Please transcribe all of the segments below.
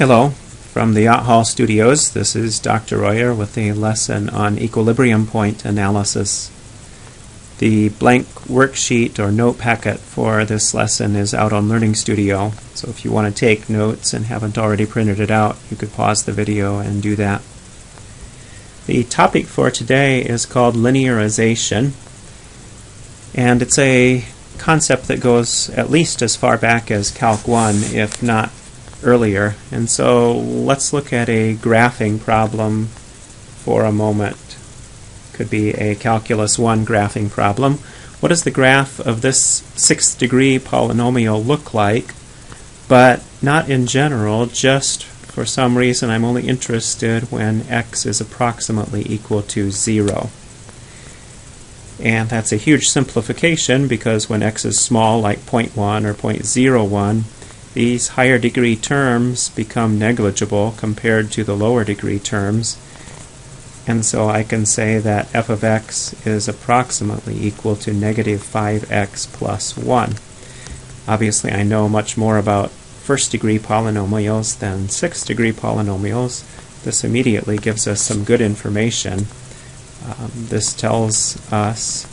Hello, from the Yacht Hall Studios. This is Dr. Royer with a lesson on equilibrium point analysis. The blank worksheet or note packet for this lesson is out on Learning Studio, so if you want to take notes and haven't already printed it out, you could pause the video and do that. The topic for today is called linearization, and it's a concept that goes at least as far back as Calc 1, if not earlier. And so let's look at a graphing problem for a moment. Could be a Calculus 1 graphing problem. What does the graph of this 6th degree polynomial look like? But not in general, just for some reason I'm only interested when x is approximately equal to 0. And that's a huge simplification because when x is small, like 0.1 or 0.01, these higher degree terms become negligible compared to the lower degree terms. And so I can say that f of x is approximately equal to negative 5x plus 1. Obviously I know much more about first degree polynomials than 6th degree polynomials. This immediately gives us some good information. This tells us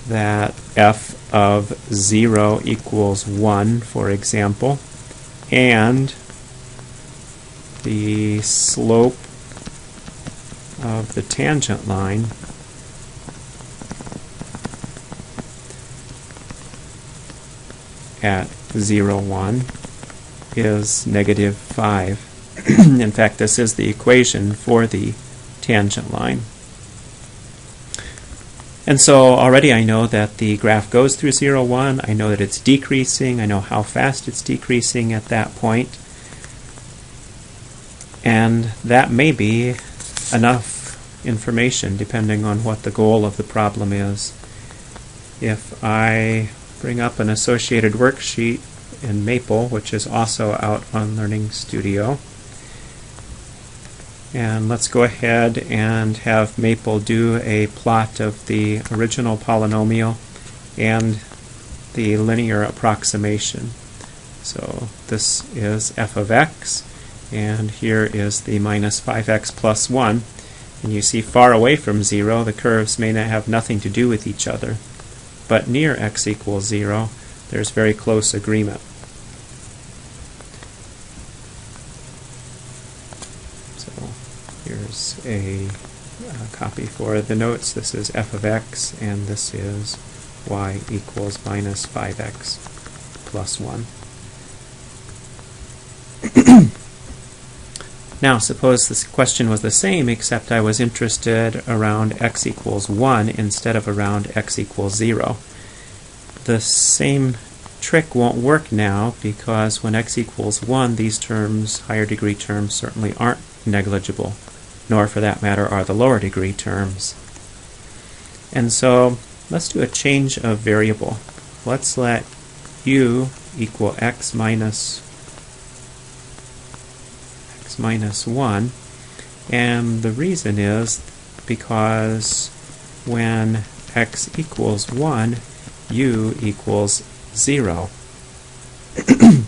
that f of 0 equals 1, for example, and the slope of the tangent line at 0, 1 is negative 5. In fact, this is the equation for the tangent line. And so already I know that the graph goes through 0, 1. I know that it's decreasing. I know how fast it's decreasing at that point. And that may be enough information depending on what the goal of the problem is. If I bring up an associated worksheet in Maple, which is also out on Learning Studio, and let's go ahead and have Maple do a plot of the original polynomial and the linear approximation. So this is f of x, and here is the minus 5x plus 1. And you see far away from 0, the curves may not have nothing to do with each other. But near x equals 0, there's very close agreement. Here's a copy for the notes. This is f of x, and this is y equals minus 5x plus 1. Now, suppose this question was the same, except I was interested around x equals 1 instead of around x equals 0. The same trick won't work now, because when x equals 1, these terms, higher degree terms, certainly aren't negligible, nor for that matter are the lower degree terms. And so let's do a change of variable. Let's let u equal x minus 1, and the reason is because when x equals 1, u equals 0.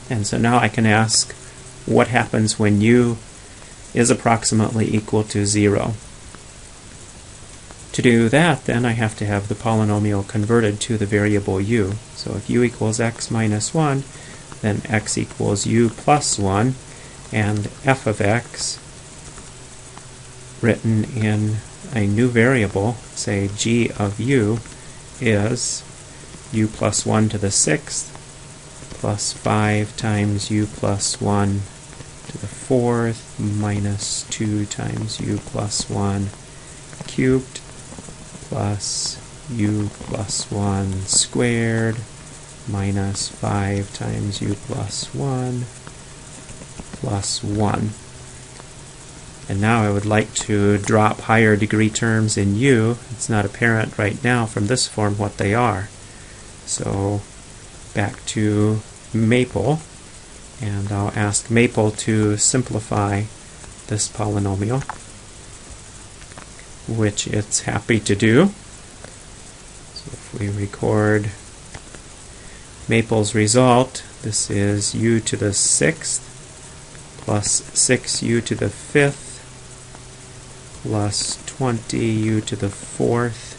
And so now I can ask what happens when u is approximately equal to 0. To do that, then I have to have the polynomial converted to the variable u. So if u equals x minus 1, then x equals u plus 1, and f of x, written in a new variable, say g of u, is u plus 1 to the 6th plus 5 times u plus 1 to the 4th minus 2 times u plus 1 cubed plus u plus 1 squared minus 5 times u plus 1 plus 1. And now I would like to drop higher degree terms in u. It's not apparent right now from this form what they are. So back to Maple, and I'll ask Maple to simplify this polynomial, which it's happy to do. So if we record Maple's result, this is u to the 6th plus 6u to the 5th plus 20u to the 4th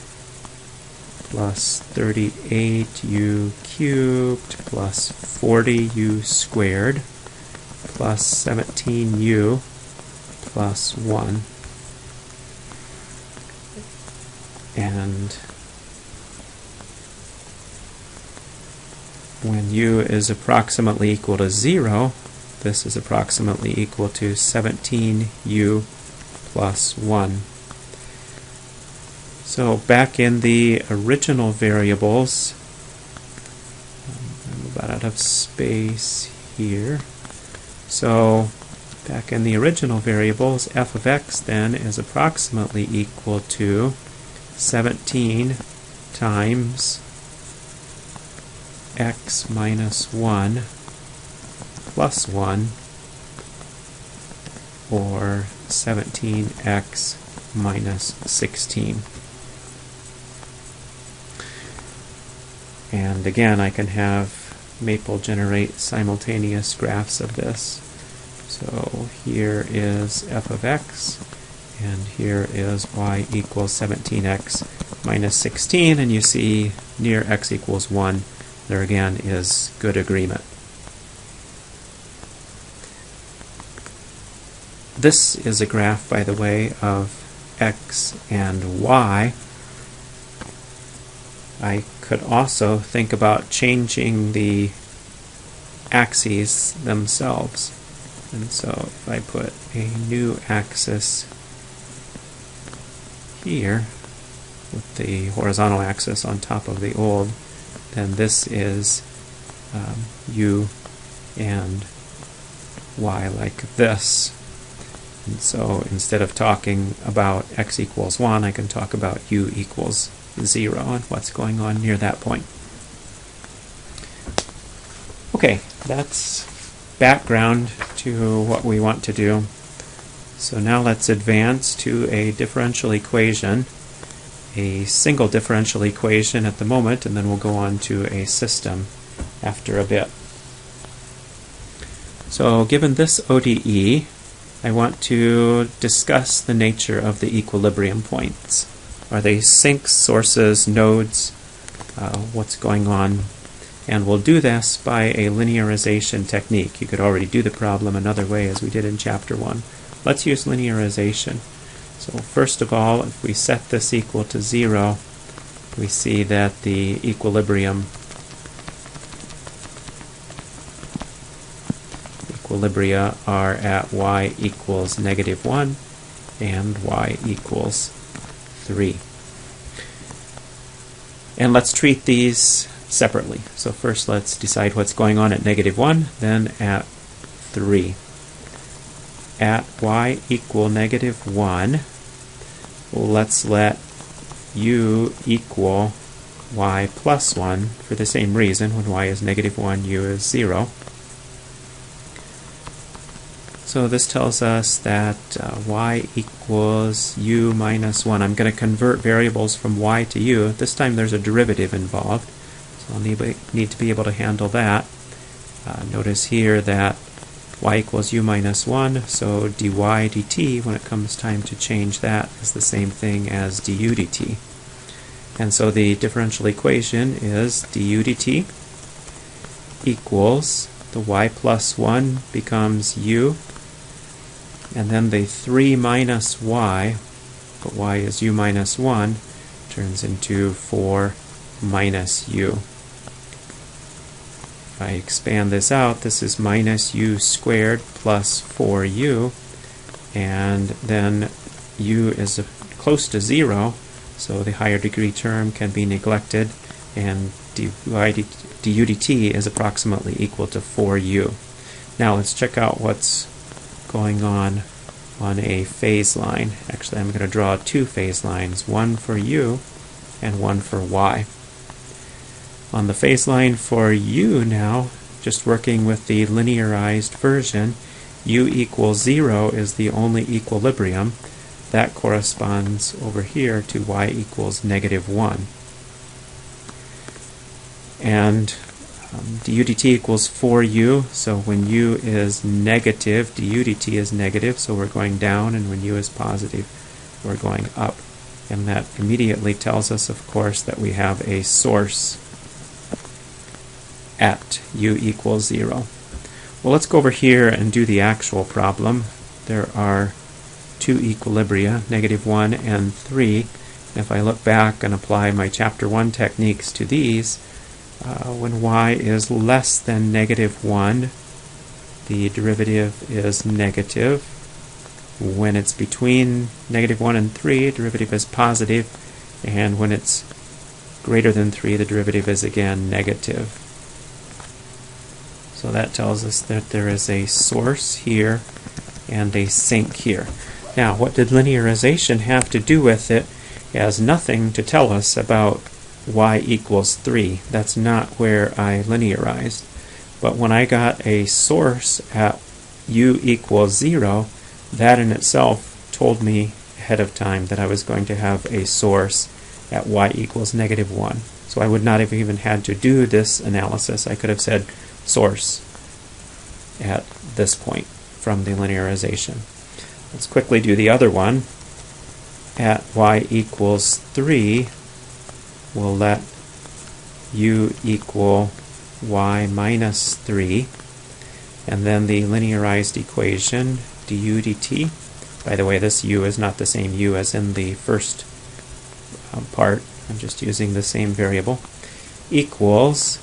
plus 38u cubed plus 40u squared plus 17u plus 1. And when u is approximately equal to 0, this is approximately equal to 17u plus 1. So back in the original variables, I'm about out of space here. So back in the original variables, f of x then is approximately equal to 17 times x minus 1 plus 1, or 17x minus 16. And again, I can have Maple generate simultaneous graphs of this. So here is f of x, and here is y equals 17x minus 16, and you see near x equals 1, there again is good agreement. This is a graph, by the way, of x and y. I could also think about changing the axes themselves. And so if I put a new axis here with the horizontal axis on top of the old, then this is u and y like this. And so instead of talking about x equals 1, I can talk about u equals 0 and what's going on near that point. Okay, that's background to what we want to do. So now let's advance to a differential equation, a single differential equation at the moment, and then we'll go on to a system after a bit. So given this ODE, I want to discuss the nature of the equilibrium points. Are they sinks, sources, nodes? What's going on? And we'll do this by a linearization technique. You could already do the problem another way as we did in Chapter 1. Let's use linearization. So first of all, if we set this equal to 0, we see that the equilibria are at y equals -1 and y equals 3. And let's treat these separately. So first let's decide what's going on at -1, then at 3. At y equal -1, let's let u equal y plus 1 for the same reason. When y is -1, u is 0. So this tells us that y equals u minus 1. I'm going to convert variables from y to u. This time there's a derivative involved, so I'll need to be able to handle that. Notice here that y equals u minus 1, so dy dt, when it comes time to change that, is the same thing as du dt. And so the differential equation is du dt equals the y plus 1 becomes u, and then the 3 minus y, but y is u minus 1, turns into 4 minus u. If I expand this out, this is minus u squared plus 4u, and then u is close to 0, so the higher degree term can be neglected, and du dt is approximately equal to 4u. Now let's check out what's going on a phase line. Actually, I'm going to draw two phase lines, one for u and one for y. On the phase line for u now, just working with the linearized version, u equals 0 is the only equilibrium. That corresponds over here to y equals -1. And du dt equals 4u, so when u is negative, du dt is negative, so we're going down, and when u is positive, we're going up. And that immediately tells us, of course, that we have a source at u equals 0. Well, let's go over here and do the actual problem. There are two equilibria, -1 and 3. If I look back and apply my Chapter 1 techniques to these, when y is less than -1, the derivative is negative. When it's between -1 and 3, derivative is positive, and when it's greater than 3, the derivative is again negative. So that tells us that there is a source here and a sink here. Now, what did linearization have to do with it? It has nothing to tell us about y equals 3. That's not where I linearized. But when I got a source at u equals 0, that in itself told me ahead of time that I was going to have a source at y equals -1. So I would not have even had to do this analysis. I could have said source at this point from the linearization. Let's quickly do the other one. At y equals 3, we'll let u equal y minus 3, and then the linearized equation du dt. By the way, this u is not the same u as in the first part. I'm just using the same variable. Equals,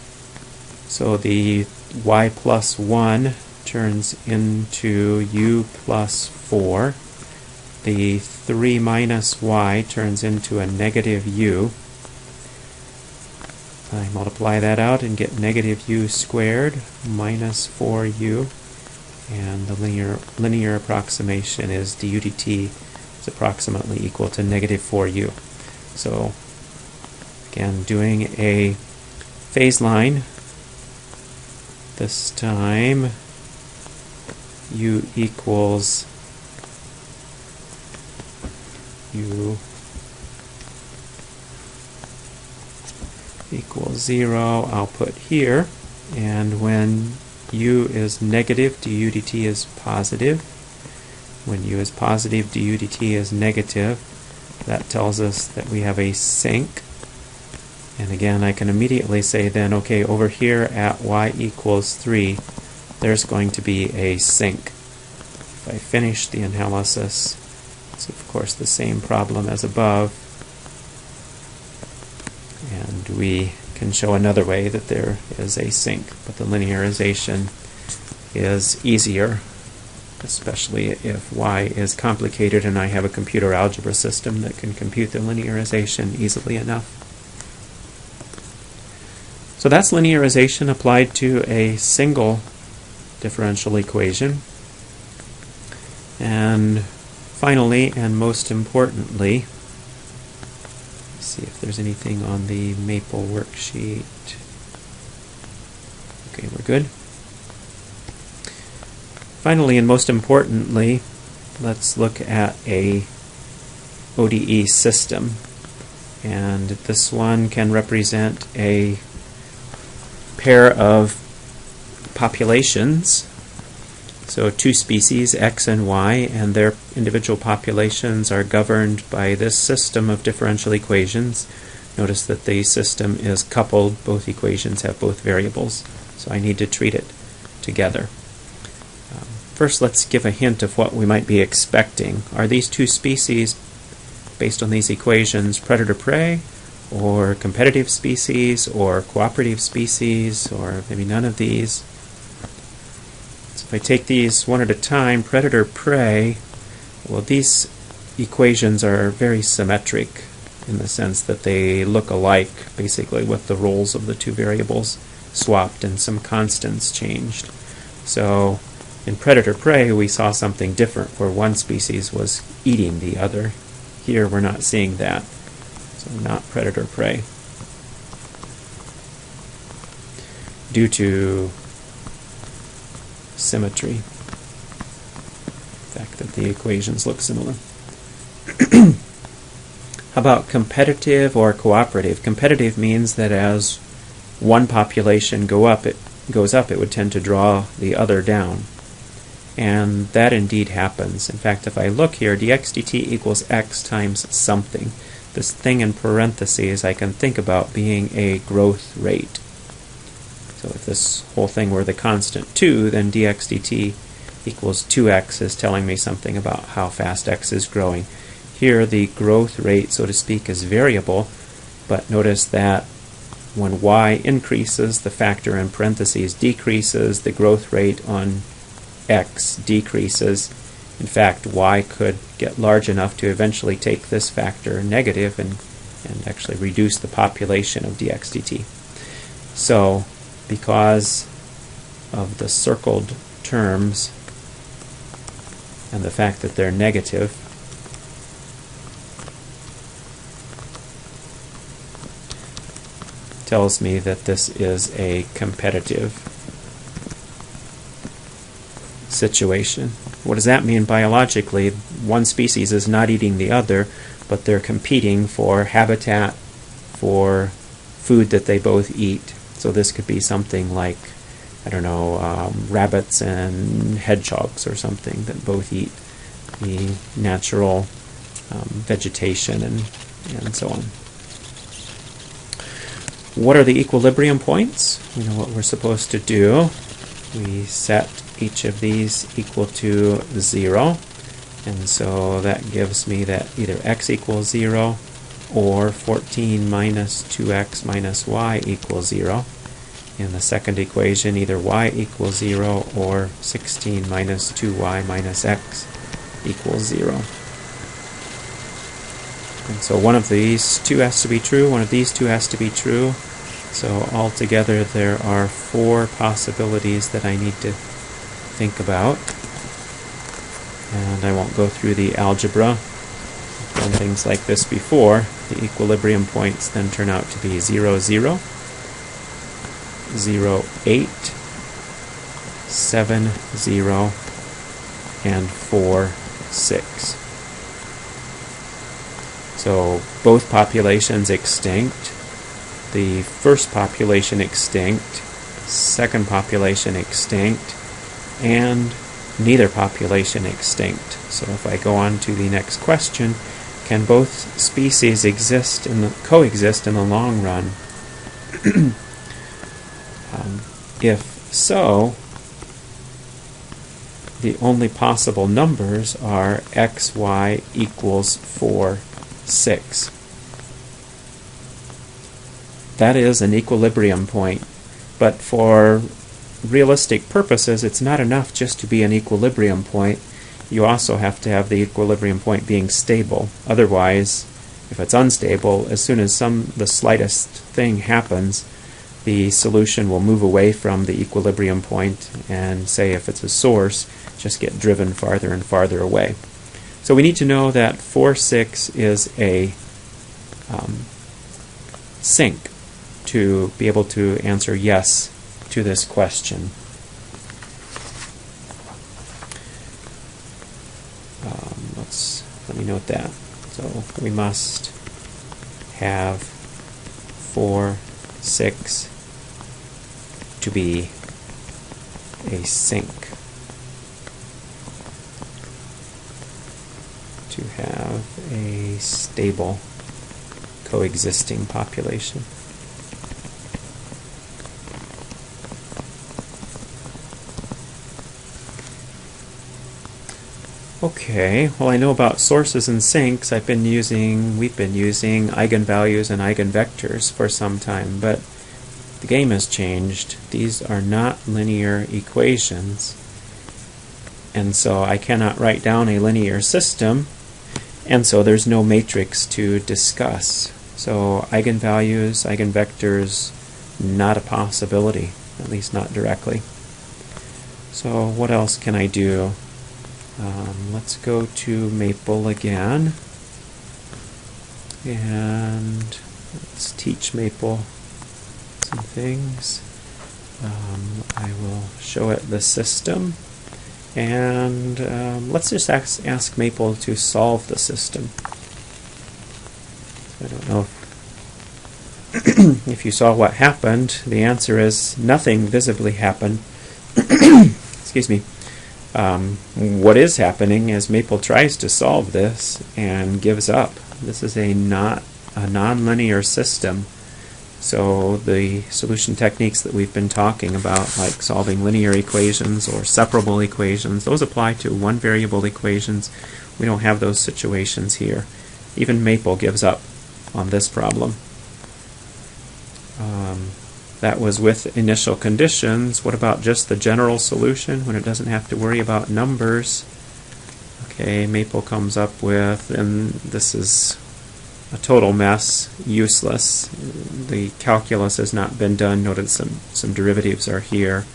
so the y plus 1 turns into u plus 4. The 3 minus y turns into a -u. I multiply that out and get -u squared minus 4u. And the linear approximation is du dt is approximately equal to -4u. So again, doing a phase line, this time u equals u equals 0, I'll put here, and when u is negative, du dt is positive. When u is positive, du dt is negative. That tells us that we have a sink. And again, I can immediately say then, okay, over here at y equals 3, there's going to be a sink. If I finish the analysis, it's of course the same problem as above, and we can show another way that there is a sink, but the linearization is easier, especially if y is complicated and I have a computer algebra system that can compute the linearization easily enough. So that's linearization applied to a single differential equation. And finally, and most importantly, let's see if there's anything on the Maple worksheet. Okay, we're good. Finally, and most importantly, let's look at a ODE system. And this one can represent a pair of populations. So two species, X and Y, and their individual populations are governed by this system of differential equations. Notice that the system is coupled. Both equations have both variables, so I need to treat it together. First, let's give a hint of what we might be expecting. Are these two species, based on these equations, predator-prey, or competitive species, or cooperative species, or maybe none of these? So if I take these one at a time, predator-prey, well, these equations are very symmetric in the sense that they look alike, basically, with the roles of the two variables swapped and some constants changed. So in predator-prey, we saw something different, where one species was eating the other. Here, we're not seeing that. So not predator-prey. Due to symmetry, the fact that the equations look similar. How about competitive or cooperative? Competitive means that as one population goes up, it would tend to draw the other down. And that indeed happens. In fact, if I look here, dx dt equals x times something. This thing in parentheses I can think about being a growth rate. So if this whole thing were the constant 2, then dx dt equals 2x is telling me something about how fast x is growing. Here the growth rate, so to speak, is variable, but notice that when y increases, the factor in parentheses decreases, the growth rate on x decreases. In fact, y could get large enough to eventually take this factor negative and actually reduce the population of dx dt. So, because of the circled terms and the fact that they're negative, tells me that this is a competitive situation. What does that mean biologically? One species is not eating the other, but they're competing for habitat, for food that they both eat. So this could be something like, I don't know, rabbits and hedgehogs or something that both eat the natural vegetation and so on. What are the equilibrium points? We know what we're supposed to do. We set each of these equal to 0, and so that gives me that either x equals 0 or 14 minus 2x minus y equals 0. In the second equation, either y equals 0 or 16 minus 2y minus x equals 0. And so one of these two has to be true, one of these two has to be true. So altogether there are 4 possibilities that I need to think about. And I won't go through the algebra. I've done things like this before. The equilibrium points then turn out to be 0, 0, 0, 8, 7, 0, and 4, 6. So both populations extinct. The first population extinct, second population extinct, and neither population extinct. So if I go on to the next question, can both species coexist in the long run? If so, the only possible numbers are x, y equals 4, 6. That is an equilibrium point, but for realistic purposes it's not enough just to be an equilibrium point. You also have to have the equilibrium point being stable. Otherwise, if it's unstable, as soon as the slightest thing happens, the solution will move away from the equilibrium point and, say if it's a source, just get driven farther and farther away. So we need to know that 4, 6 is a sink to be able to answer yes to this question. Let me note that. So we must have 4, 6 to be a sink. To have a stable coexisting population. Okay, well I know about sources and sinks. We've been using eigenvalues and eigenvectors for some time, but the game has changed. These are not linear equations, and so I cannot write down a linear system, and so there's no matrix to discuss. So eigenvalues, eigenvectors, not a possibility, at least not directly. So what else can I do? Let's go to Maple again, and let's teach Maple some things. I will show it the system, and let's just ask Maple to solve the system. I don't know if if you saw what happened, the answer is nothing visibly happened. Excuse me. What is happening is Maple tries to solve this and gives up. This is not a nonlinear system. So the solution techniques that we've been talking about, like solving linear equations or separable equations, those apply to one variable equations. We don't have those situations here. Even Maple gives up on this problem. That was with initial conditions. What about just the general solution when it doesn't have to worry about numbers? Okay, Maple comes up with, and this is a total mess, useless. The calculus has not been done. Notice some derivatives are here,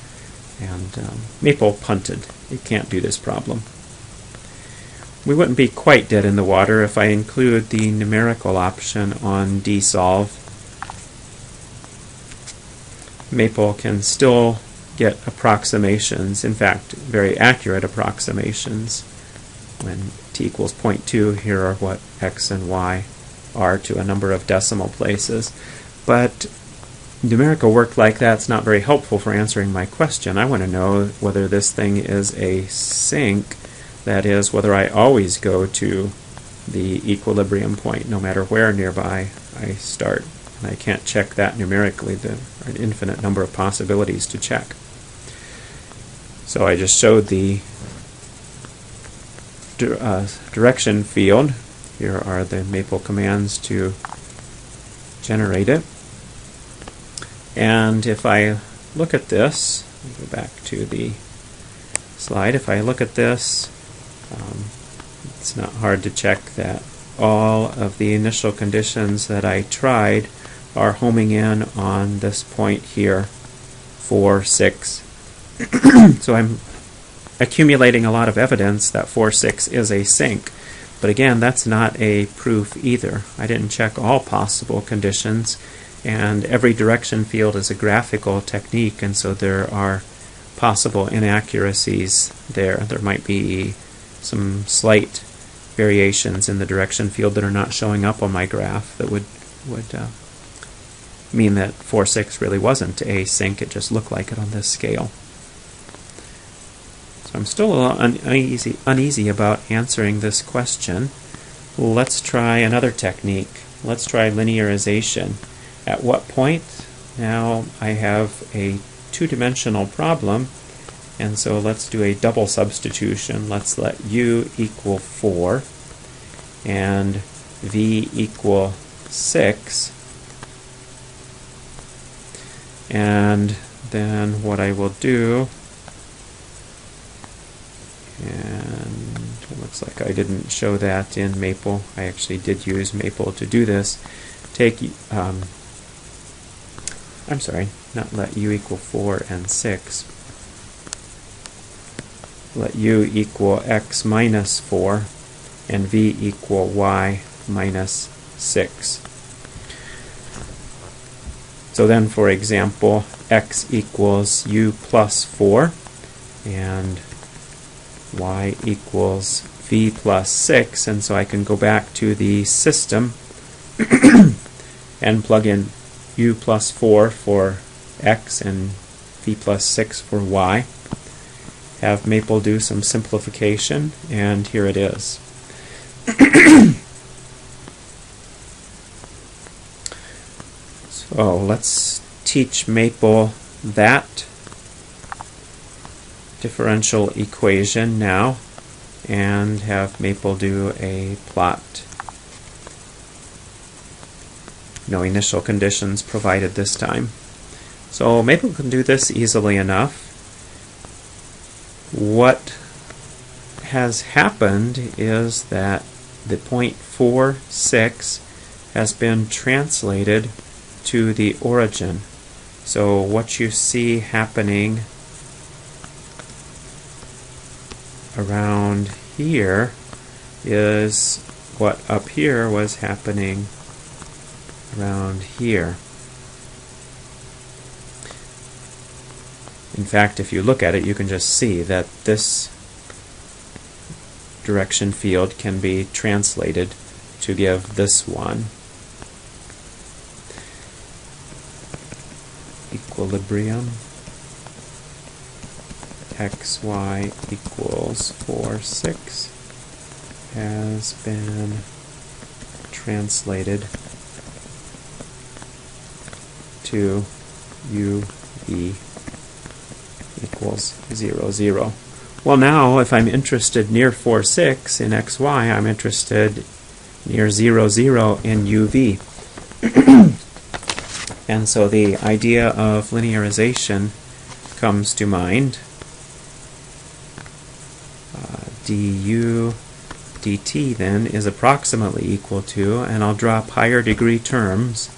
and Maple punted. It can't do this problem. We wouldn't be quite dead in the water if I include the numerical option on dsolve. Maple can still get approximations, in fact, very accurate approximations. When t equals 0.2, here are what x and y are to a number of decimal places. But numerical work like that's not very helpful for answering my question. I want to know whether this thing is a sink, that is, whether I always go to the equilibrium point no matter where nearby I start. And I can't check that numerically. There are an infinite number of possibilities to check. So I just showed the direction field. Here are the Maple commands to generate it. And if I look at this, I'll go back to the slide. If I look at this, it's not hard to check that all of the initial conditions that I tried are homing in on this point here, 4, 6. So I'm accumulating a lot of evidence that 4, 6 is a sink. But again, that's not a proof either. I didn't check all possible conditions, and every direction field is a graphical technique, and so there are possible inaccuracies there. There might be some slight variations in the direction field that are not showing up on my graph that would mean that 4, 6 really wasn't a sink. It just looked like it on this scale. So I'm still a little uneasy about answering this question. Let's try another technique. Let's try linearization. At what point? Now I have a two-dimensional problem, and so let's do a double substitution. Let's let u equal 4 and v equal 6. And then what I will do, and it looks like I didn't show that in Maple. I actually did use Maple to do this. Take, I'm sorry, not let u equal 4 and 6. Let u equal x minus 4 and v equal y minus 6. So then, for example, x equals u plus 4 and y equals v plus 6, and so I can go back to the system and plug in u plus 4 for x and v plus 6 for y. Have Maple do some simplification, and here it is. So let's teach Maple that differential equation now and have Maple do a plot. No initial conditions provided this time. So Maple can do this easily enough. What has happened is that the point 4, 6 has been translated to the origin. So what you see happening around here is what up here was happening around here. In fact, if you look at it, you can just see that this direction field can be translated to give this one. equilibrium xy equals 4, 6 has been translated to uv equals 0, 0. Well, now if I'm interested near 4, 6 in xy, I'm interested near 0, 0 in uv. And so the idea of linearization comes to mind. Du dt then is approximately equal to, and I'll drop higher degree terms.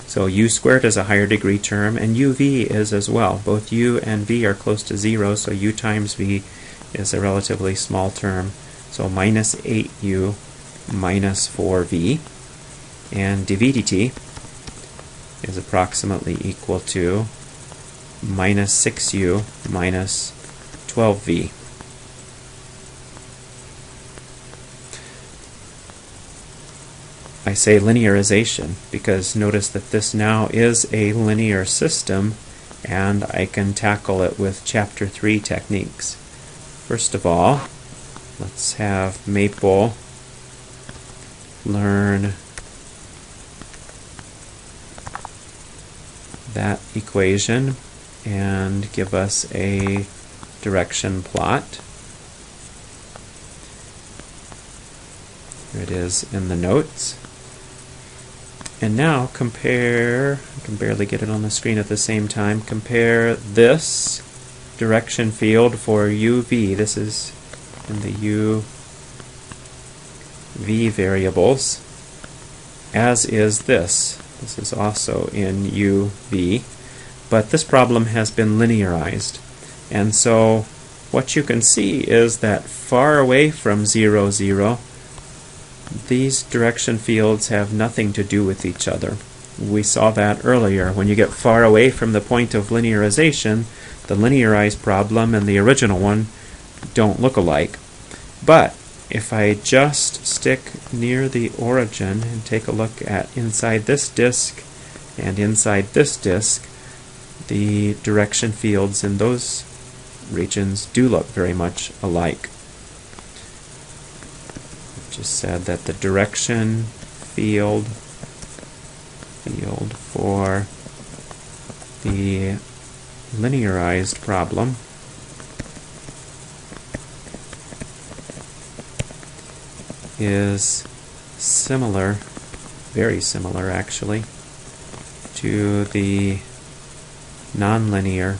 So u squared is a higher degree term, and uv is as well. Both u and v are close to 0, so u times v is a relatively small term. So minus 8u minus 4v, and dv dt is approximately equal to minus 6u minus 12v. I say linearization because notice that this now is a linear system, and I can tackle it with Chapter 3 techniques. First of all, let's have Maple learn that equation and give us a direction plot. Here it is in the notes. And now compare, I can barely get it on the screen at the same time, compare this direction field for uv. This is in the uv variables, as is this. This is also in uv, but this problem has been linearized. And so what you can see is that far away from 0, 0, these direction fields have nothing to do with each other. We saw that earlier. When you get far away from the point of linearization, the linearized problem and the original one don't look alike. But if I just stick near the origin and take a look at inside this disk and inside this disk, the direction fields in those regions do look very much alike. Just said that the direction field for the linearized problem is similar, very similar actually, to the nonlinear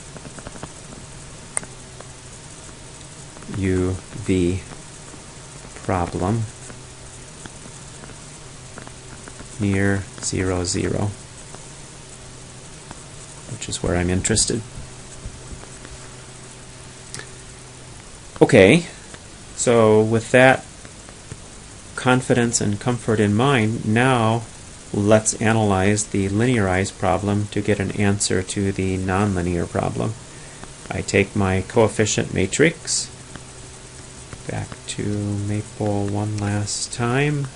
UV problem near 0, 0, which is where I'm interested. Okay, so with that confidence and comfort in mind, now let's analyze the linearized problem to get an answer to the nonlinear problem. I take my coefficient matrix, back to Maple one last time,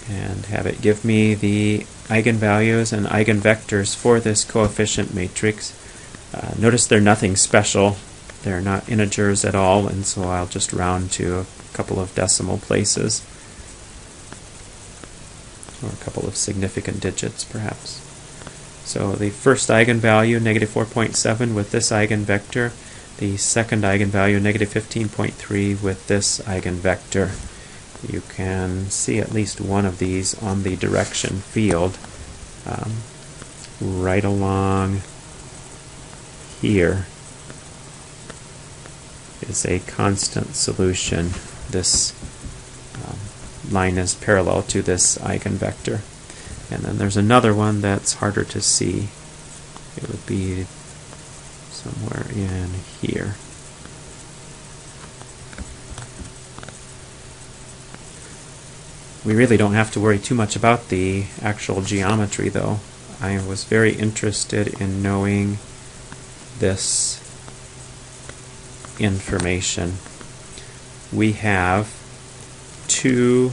and have it give me the eigenvalues and eigenvectors for this coefficient matrix. Notice they're nothing special. They're not integers at all, and so I'll just round to a couple of decimal places, or a couple of significant digits perhaps. So the first eigenvalue, negative 4.7 with this eigenvector. The second eigenvalue, negative 15.3 with this eigenvector. You can see at least one of these on the direction field right along here is a constant solution. This line is parallel to this eigenvector. And then there's another one that's harder to see. It would be somewhere in here. We really don't have to worry too much about the actual geometry, though. I was very interested in knowing this information. We have two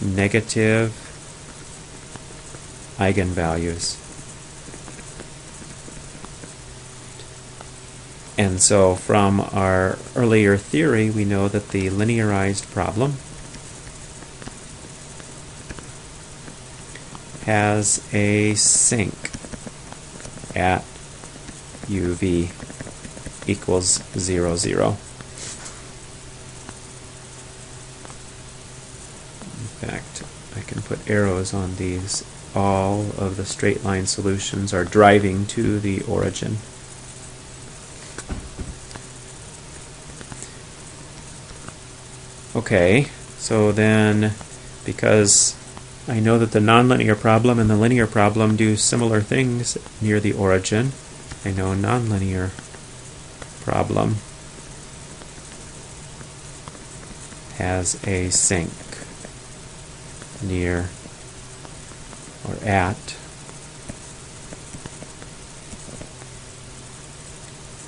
negative eigenvalues. And so from our earlier theory, we know that the linearized problem has a sink at uv equals 0, 0. In fact, I can put arrows on these. All of the straight line solutions are driving to the origin. Okay, so then, because I know that the nonlinear problem and the linear problem do similar things near the origin, I know nonlinear problem has a sink near or at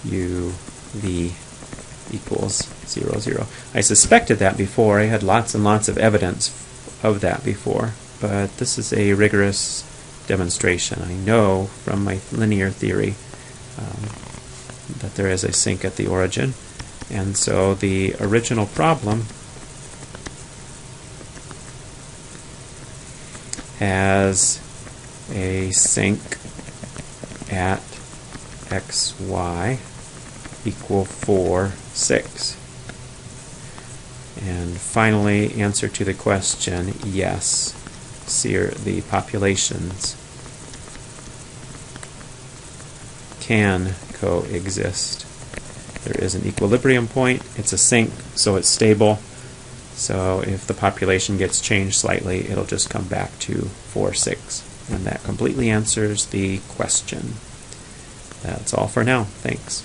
uv equals 0, 0. I suspected that before. I had lots and lots of evidence of that before, but this is a rigorous demonstration. I know from my linear theory that there is a sink at the origin, and so the original problem has a sink at xy equal 4, 6. And finally, answer to the question, yes, the populations can coexist. There is an equilibrium point, it's a sink, so it's stable. So if the population gets changed slightly, it'll just come back to 4, 6. And that completely answers the question. That's all for now. Thanks.